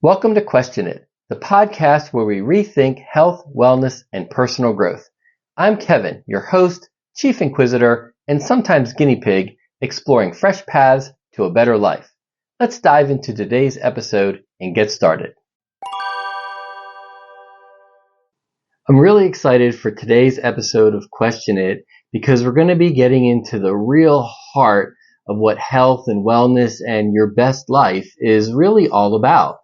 Welcome to Question It, the podcast where we rethink health, wellness, and personal growth. I'm Kevin, your host, chief inquisitor, and sometimes guinea pig, exploring fresh paths to a better life. Let's dive into today's episode and get started. I'm really excited for today's episode of Question It because we're going to be getting into the real heart of what health and wellness and your best life is really all about.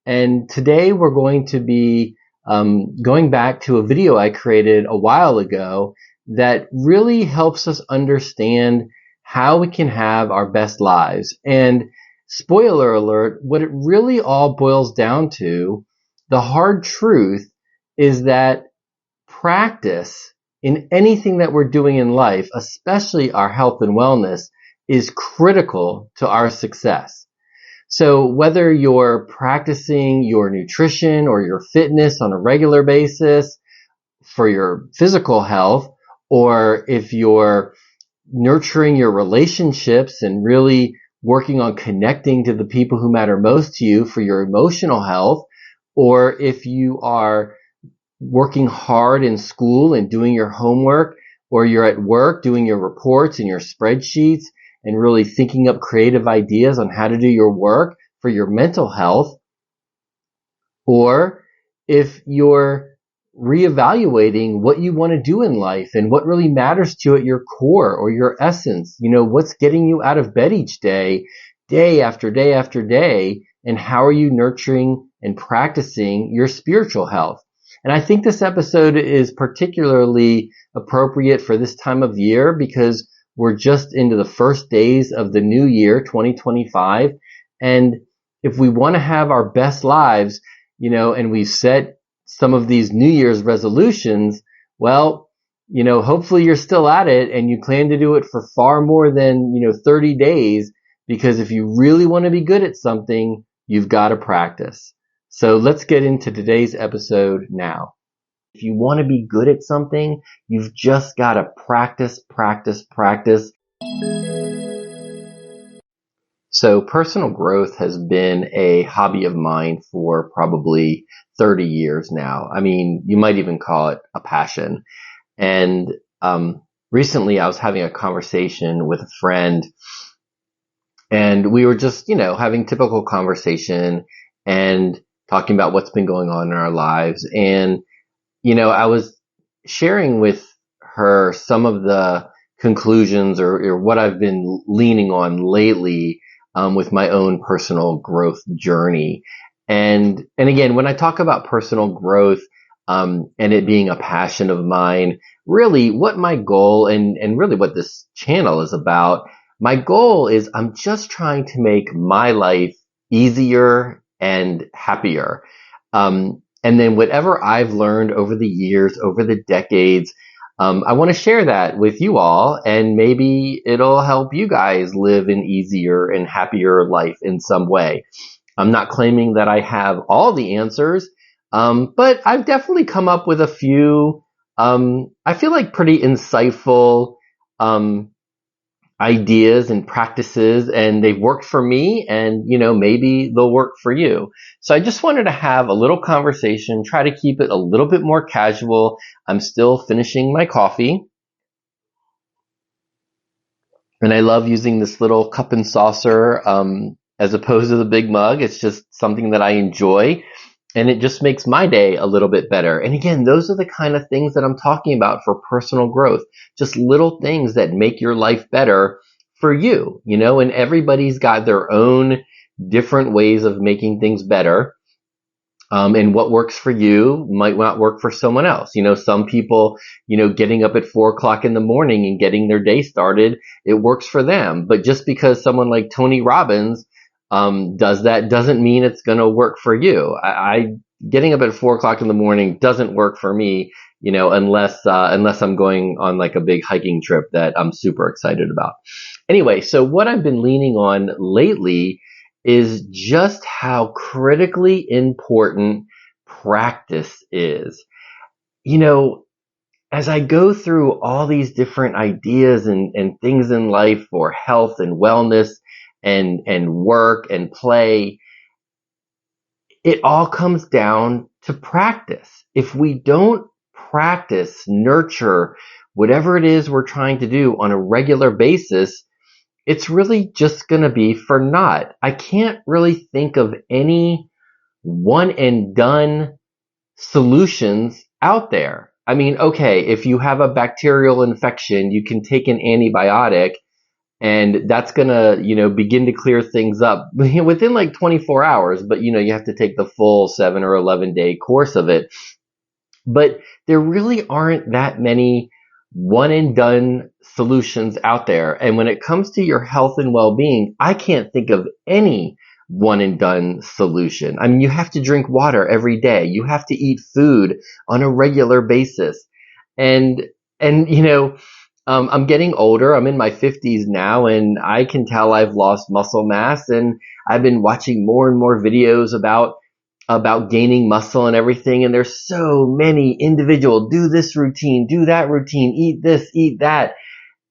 And today we're going to be going back to a video I created a while ago that really helps us understand how we can have our best lives. And spoiler alert, what it really all boils down to, the hard truth is that practice in anything that we're doing in life, especially our health and wellness, is critical to our success. So whether you're practicing your nutrition or your fitness on a regular basis for your physical health, or if you're nurturing your relationships and really working on connecting to the people who matter most to you for your emotional health, or if you are working hard in school and doing your homework, or you're at work doing your reports and your spreadsheets, and really thinking up creative ideas on how to do your work for your mental health, or if you're reevaluating what you want to do in life and what really matters to you at your core or your essence, what's getting you out of bed each day, day after day after day, and how are you nurturing and practicing your spiritual health. And I think this episode is particularly appropriate for this time of year because we're just into the first days of the new year, 2025. And if we want to have our best lives, and we set some of these New Year's resolutions, well, hopefully you're still at it and you plan to do it for far more than, 30 days, because if you really want to be good at something, you've got to practice. So let's get into today's episode now. If you want to be good at something, you've just got to practice. So personal growth has been a hobby of mine for probably 30 years now. I mean, you might even call it a passion. And recently I was having a conversation with a friend, and we were just, having typical conversation and talking about what's been going on in our lives. And I was sharing with her some of the conclusions or what I've been leaning on lately with my own personal growth journey. And again, when I talk about personal growth and it being a passion of mine, really what my goal and really what this channel is about, my goal is I'm just trying to make my life easier and happier. And then whatever I've learned over the years, over the decades, I want to share that with you all, and maybe it'll help you guys live an easier and happier life in some way. I'm not claiming that I have all the answers, but I've definitely come up with a few, I feel like pretty insightful, ideas and practices, and they've worked for me, and maybe they'll work for you. So I just wanted to have a little conversation, try to keep it a little bit more casual. I'm still finishing my coffee, and I love using this little cup and saucer as opposed to the big mug. It's just something that I enjoy, and it just makes my day a little bit better. And again, those are the kind of things that I'm talking about for personal growth. Just little things that make your life better for you, and everybody's got their own different ways of making things better. And what works for you might not work for someone else. Some people, getting up at 4 o'clock in the morning and getting their day started, it works for them. But just because someone like Tony Robbins does that doesn't mean it's going to work for you. Getting up at 4 o'clock in the morning doesn't work for me, unless I'm going on like a big hiking trip that I'm super excited about. Anyway, so what I've been leaning on lately is just how critically important practice is. As I go through all these different ideas and things in life for health and wellness and work and play, it all comes down to practice. If we don't practice, nurture, whatever it is we're trying to do on a regular basis, it's really just going to be for naught. I can't really think of any one and done solutions out there. I mean, okay, if you have a bacterial infection, you can take an antibiotic and that's going to, begin to clear things up within like 24 hours, but you have to take the full 7 or 11-day course of it. But there really aren't that many one and done solutions out there. And when it comes to your health and well-being, I can't think of any one and done solution. I mean, you have to drink water every day. You have to eat food on a regular basis. And, and, I'm getting older. I'm in my 50s now, and I can tell I've lost muscle mass, and I've been watching more and more videos about gaining muscle and everything. And there's so many individual, do this routine, do that routine, eat this, eat that.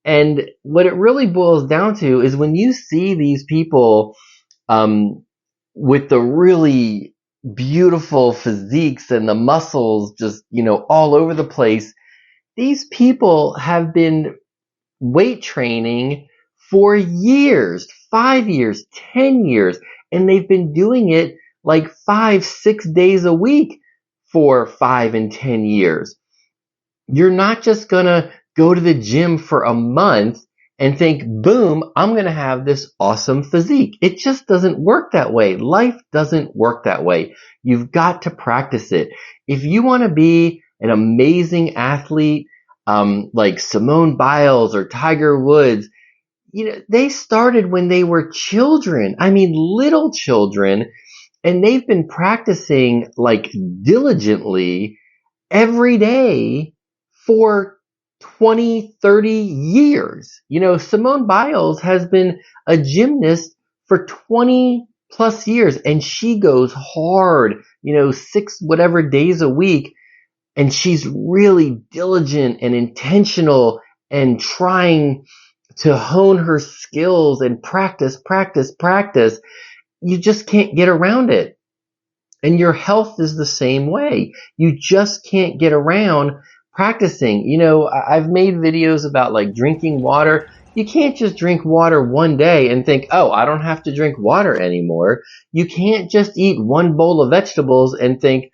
And what it really boils down to is when you see these people, with the really beautiful physiques and the muscles just, all over the place, these people have been weight training for years, 5 years, 10 years, and they've been doing it like 5, 6 days a week for 5 and 10 years. You're not just gonna go to the gym for a month and think, boom, I'm gonna have this awesome physique. It just doesn't work that way. Life doesn't work that way. You've got to practice it. If you want to be an amazing athlete, like Simone Biles or Tiger Woods, they started when they were children. I mean, little children, and they've been practicing like diligently every day for 20, 30 years. Simone Biles has been a gymnast for 20 plus years, and she goes hard, 6 whatever days a week. And she's really diligent and intentional and trying to hone her skills and practice, practice, practice. You just can't get around it. And your health is the same way. You just can't get around practicing. I've made videos about like drinking water. You can't just drink water one day and think, oh, I don't have to drink water anymore. You can't just eat one bowl of vegetables and think,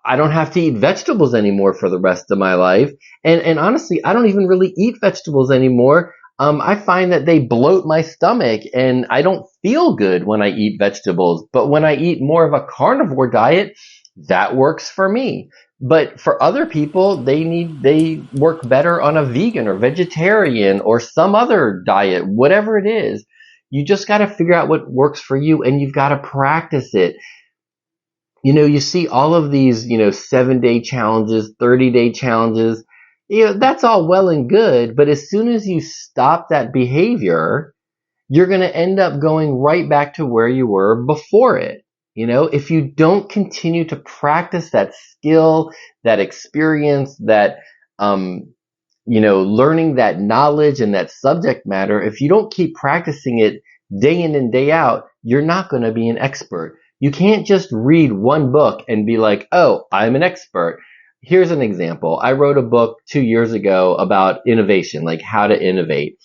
I don't have to eat vegetables anymore for the rest of my life. And honestly, I don't even really eat vegetables anymore. I find that they bloat my stomach and I don't feel good when I eat vegetables. But when I eat more of a carnivore diet, that works for me. But for other people, they work better on a vegan or vegetarian or some other diet, whatever it is. You just got to figure out what works for you, and you've got to practice it. You see all of these, 7-day challenges, 30-day challenges. That's all well and good, but as soon as you stop that behavior, you're going to end up going right back to where you were before it. If you don't continue to practice that skill, that experience, that, learning that knowledge and that subject matter, if you don't keep practicing it day in and day out, you're not going to be an expert. You can't just read one book and be like, oh, I'm an expert. Here's an example. I wrote a book 2 years ago about innovation, like how to innovate.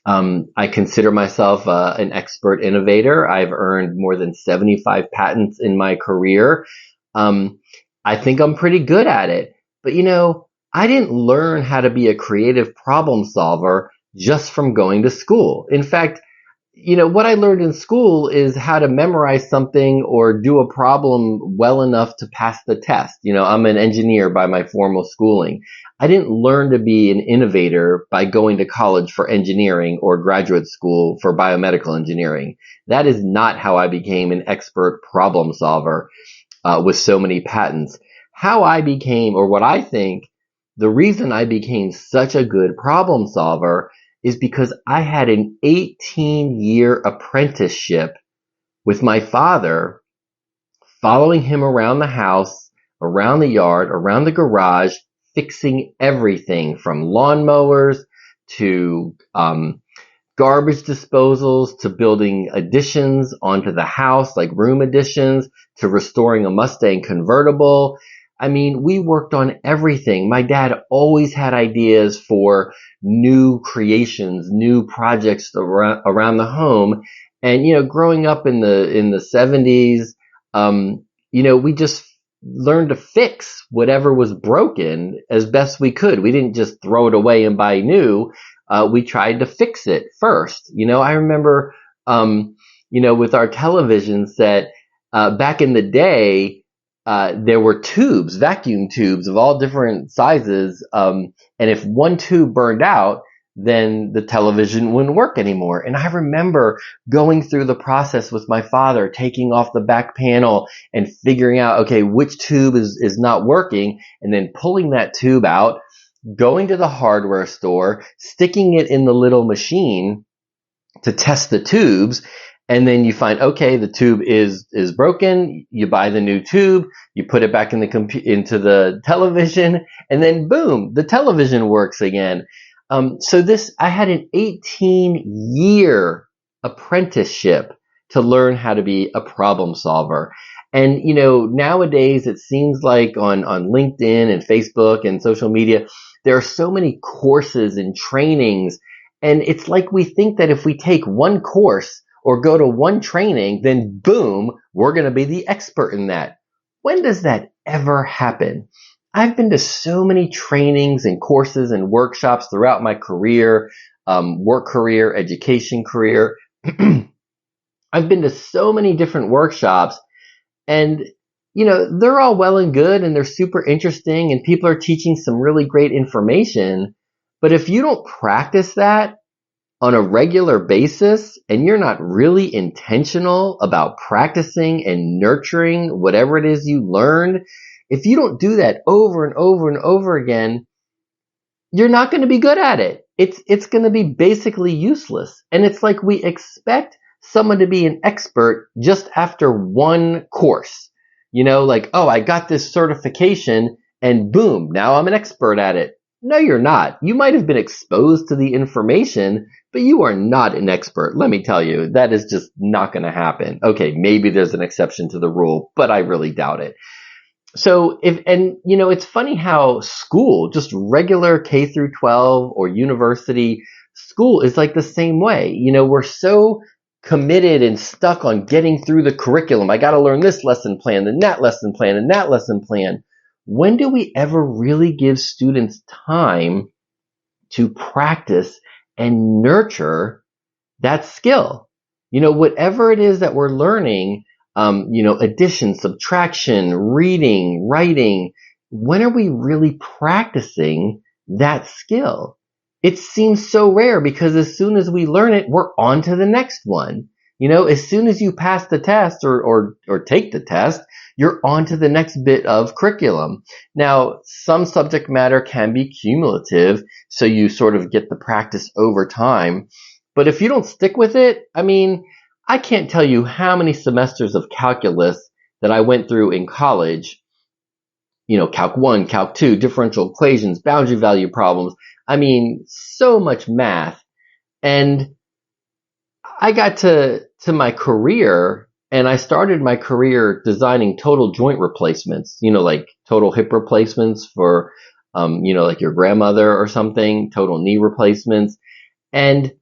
I consider myself an expert innovator. I've earned more than 75 patents in my career. I think I'm pretty good at it. But I didn't learn how to be a creative problem solver just from going to school. In fact, what I learned in school is how to memorize something or do a problem well enough to pass the test. I'm an engineer by my formal schooling. I didn't learn to be an innovator by going to college for engineering or graduate school for biomedical engineering. That is not how I became an expert problem solver with so many patents. How I became, or what I think, the reason I became such a good problem solver is because I had an 18-year apprenticeship with my father, following him around the house, around the yard, around the garage, fixing everything from lawnmowers to garbage disposals to building additions onto the house, like room additions, to restoring a Mustang convertible. I mean, we worked on everything. My dad always had ideas for new creations, new projects around the home. And, growing up in the 70s, we just learned to fix whatever was broken as best we could. We didn't just throw it away and buy new. We tried to fix it first. I remember, with our televisions that, back in the day, there were tubes, vacuum tubes of all different sizes. And if one tube burned out, then the television wouldn't work anymore. And I remember going through the process with my father, taking off the back panel and figuring out, okay, which tube is not working, and then pulling that tube out, going to the hardware store, sticking it in the little machine to test the tubes. And then you find, okay, the tube is broken. You buy the new tube, you put it back into the television, and then boom, the television works again. I had an 18-year apprenticeship to learn how to be a problem solver. And, nowadays it seems like on LinkedIn and Facebook and social media, there are so many courses and trainings. And it's like we think that if we take one course or go to one training, then boom, we're going to be the expert in that. When does that ever happen? I've been to so many trainings and courses and workshops throughout my career, work career, education career. I've been to so many different workshops, and they're all well and good and they're super interesting and people are teaching some really great information. But if you don't practice that on a regular basis and you're not really intentional about practicing and nurturing whatever it is you learned, if you don't do that over and over and over again, you're not going to be good at it. It's going to be basically useless. And it's like we expect someone to be an expert just after one course. Like, oh, I got this certification and boom, now I'm an expert at it. No, you're not. You might have been exposed to the information, but you are not an expert. Let me tell you, that is just not going to happen. Okay, maybe there's an exception to the rule, but I really doubt it. So it's funny how school, just regular K through 12 or university school, is like the same way. We're so committed and stuck on getting through the curriculum. I got to learn this lesson plan, then that lesson plan, and that lesson plan. When do we ever really give students time to practice and nurture that skill? Whatever it is that we're learning, addition, subtraction, reading, writing, when are we really practicing that skill? It seems so rare because as soon as we learn it, we're on to the next one. As soon as you pass the test or take the test, you're on to the next bit of curriculum. Now, some subject matter can be cumulative, so you sort of get the practice over time. But if you don't stick with it, I can't tell you how many semesters of calculus that I went through in college. Calc 1, Calc 2, differential equations, boundary value problems. So much math. And I got to my career, and I started my career designing total joint replacements, like total hip replacements for, like your grandmother or something, total knee replacements. And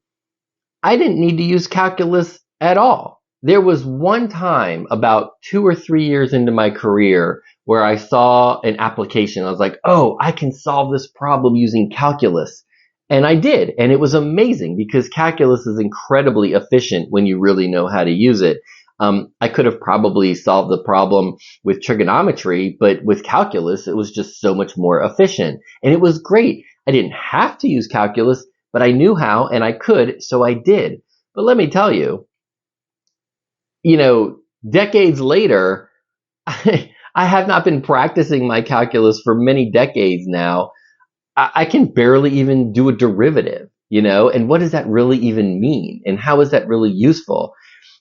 I didn't need to use calculus at all. There was one time about 2 or 3 years into my career where I saw an application. I was like, oh, I can solve this problem using calculus. And I did. And it was amazing because calculus is incredibly efficient when you really know how to use it. I could have probably solved the problem with trigonometry, but with calculus, it was just so much more efficient. And it was great. I didn't have to use calculus, but I knew how and I could, so I did. But let me tell you, decades later, I have not been practicing my calculus for many decades now. I can barely even do a derivative, and what does that really even mean? And how is that really useful?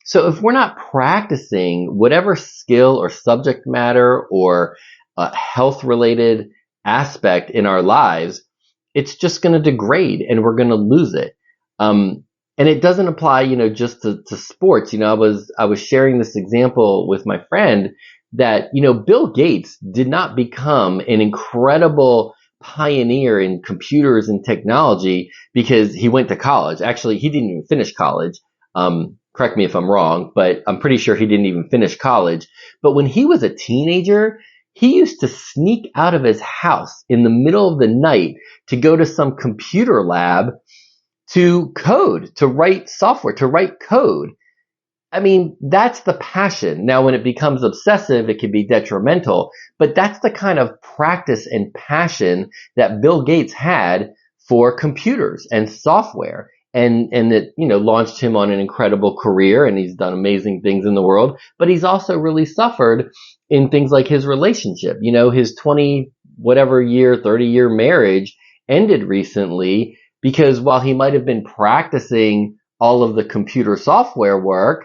So if we're not practicing whatever skill or subject matter or health-related aspect in our lives, it's just going to degrade and we're going to lose it. And it doesn't apply, just to sports. I was sharing this example with my friend that, Bill Gates did not become an incredible pioneer in computers and technology because he went to college. Actually, he didn't even finish college. Correct me if I'm wrong, but I'm pretty sure he didn't even finish college. But when he was a teenager, he used to sneak out of his house in the middle of the night to go to some computer lab to code, to write software, to write code. I mean, that's the passion. Now, when it becomes obsessive, it can be detrimental, but that's the kind of practice and passion that Bill Gates had for computers and software. And it, launched him on an incredible career, and he's done amazing things in the world, but he's also really suffered in things like his relationship. His 20 whatever year, 30-year marriage ended recently because while he might have been practicing all of the computer software work,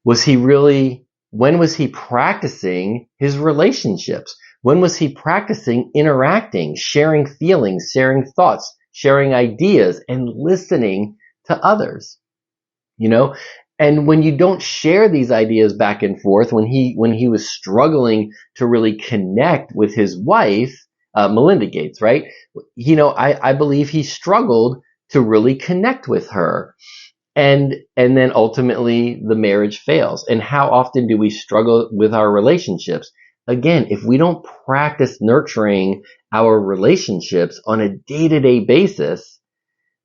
when was he practicing his relationships? When was he practicing interacting, sharing feelings, sharing thoughts, sharing ideas, and listening to others? You know, and when you don't share these ideas back and forth, when he was struggling to really connect with his wife, Melinda Gates, right? I believe he struggled to really connect with her. And then ultimately the marriage fails. And how often do we struggle with our relationships? Again, if we don't practice nurturing our relationships on a day-to-day basis,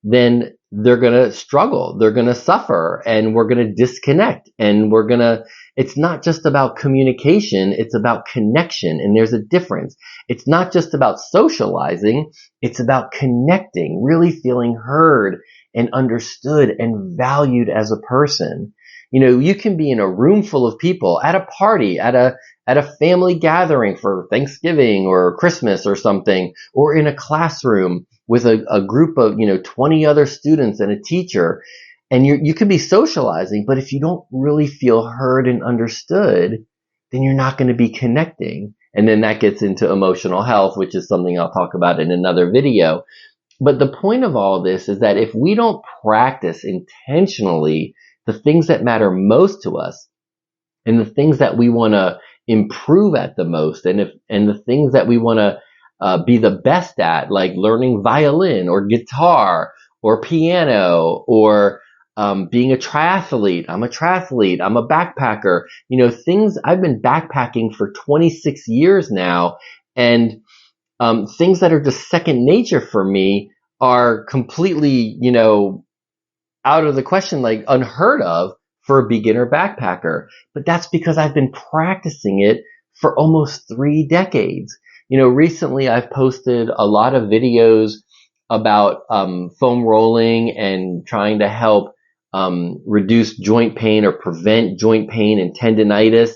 then they're going to struggle. They're going to suffer, and we're going to disconnect, and it's not just about communication. It's about connection. And there's a difference. It's not just about socializing. It's about connecting, really feeling heard and understood and valued as a person. You can be in a room full of people at a party, at a family gathering for Thanksgiving or Christmas or something, or in a classroom with a group of, 20 other students and a teacher. And you could be socializing, but if you don't really feel heard and understood, then you're not going to be connecting. And then that gets into emotional health, which is something I'll talk about in another video. But the point of all this is that if we don't practice intentionally the things that matter most to us and the things that we want to improve at the most, and the things that we want to be the best at, like learning violin or guitar or piano or being a triathlete. I'm a triathlete. I'm a backpacker. Things I've been backpacking for 26 years now, and things that are just second nature for me are completely, out of the question, like unheard of for a beginner backpacker. But that's because I've been practicing it for almost 3 decades. Recently I've posted a lot of videos about foam rolling and trying to help reduce joint pain or prevent joint pain and tendinitis.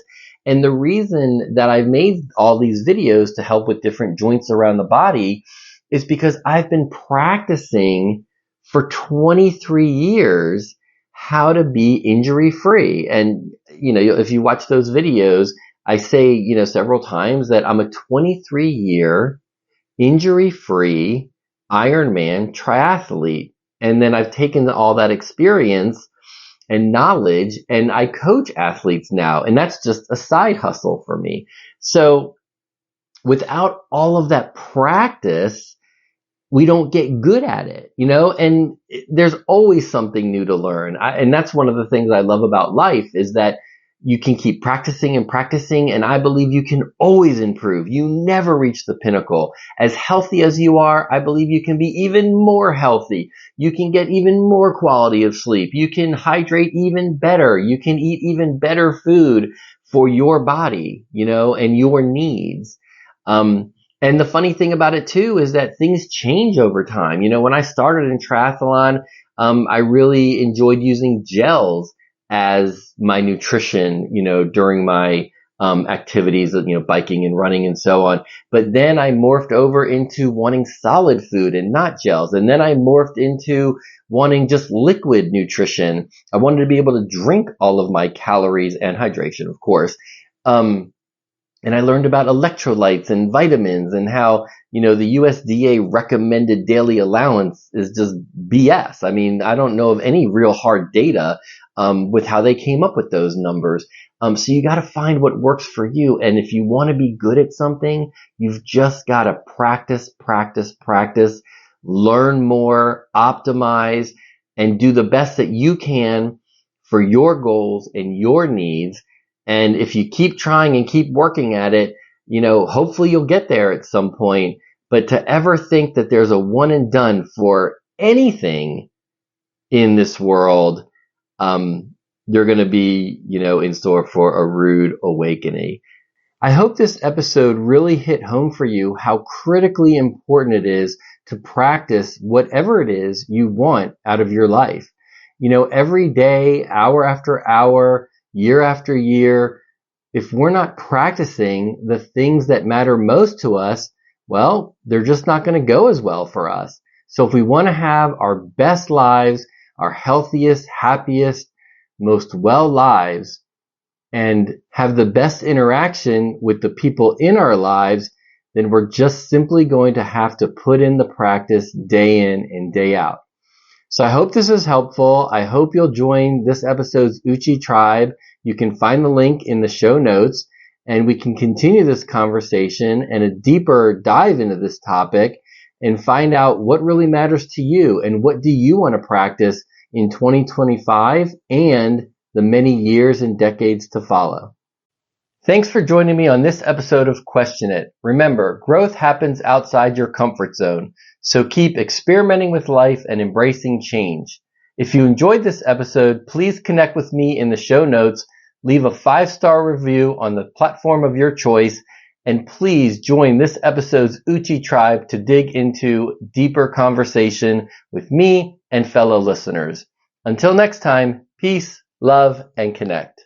And the reason that I've made all these videos to help with different joints around the body is because I've been practicing for 23 years how to be injury free. And, if you watch those videos, I say, several times that I'm a 23-year injury free Ironman triathlete. And then I've taken all that experience and knowledge, and I coach athletes now, and that's just a side hustle for me. So without all of that practice, we don't get good at it, and there's always something new to learn. And that's one of the things I love about life, is that you can keep practicing and practicing, and I believe you can always improve. You never reach the pinnacle. As healthy as you are, I believe you can be even more healthy. You can get even more quality of sleep. You can hydrate even better. You can eat even better food for your body, and your needs. And the funny thing about it too is that things change over time. When I started in triathlon, I really enjoyed using gels as my nutrition, during my activities of, biking and running and so on. But then I morphed over into wanting solid food and not gels. And then I morphed into wanting just liquid nutrition. I wanted to be able to drink all of my calories and hydration, of course. And I learned about electrolytes and vitamins and how, the USDA recommended daily allowance is just BS. I mean, I don't know of any real hard data with how they came up with those numbers. So you got to find what works for you. And if you want to be good at something, you've just got to practice, practice, practice, learn more, optimize, and do the best that you can for your goals and your needs. And if you keep trying and keep working at it, hopefully you'll get there at some point. But to ever think that there's a one and done for anything in this world, you're going to be, in store for a rude awakening. I hope this episode really hit home for you how critically important it is to practice whatever it is you want out of your life. Every day, hour after hour, year after year, if we're not practicing the things that matter most to us, well, they're just not going to go as well for us. So if we want to have our best lives, our healthiest, happiest, most well lives, and have the best interaction with the people in our lives, then we're just simply going to have to put in the practice day in and day out. So I hope this is helpful. I hope you'll join this episode's uchiTribe. You can find the link in the show notes, and we can continue this conversation and a deeper dive into this topic and find out what really matters to you and what do you want to practice in 2025 and the many years and decades to follow. Thanks for joining me on this episode of Question It. Remember, growth happens outside your comfort zone, so keep experimenting with life and embracing change. If you enjoyed this episode, please connect with me in the show notes, leave a 5-star review on the platform of your choice, and please join this episode's uchiTribe to dig into deeper conversation with me and fellow listeners. Until next time, peace, love, and connect.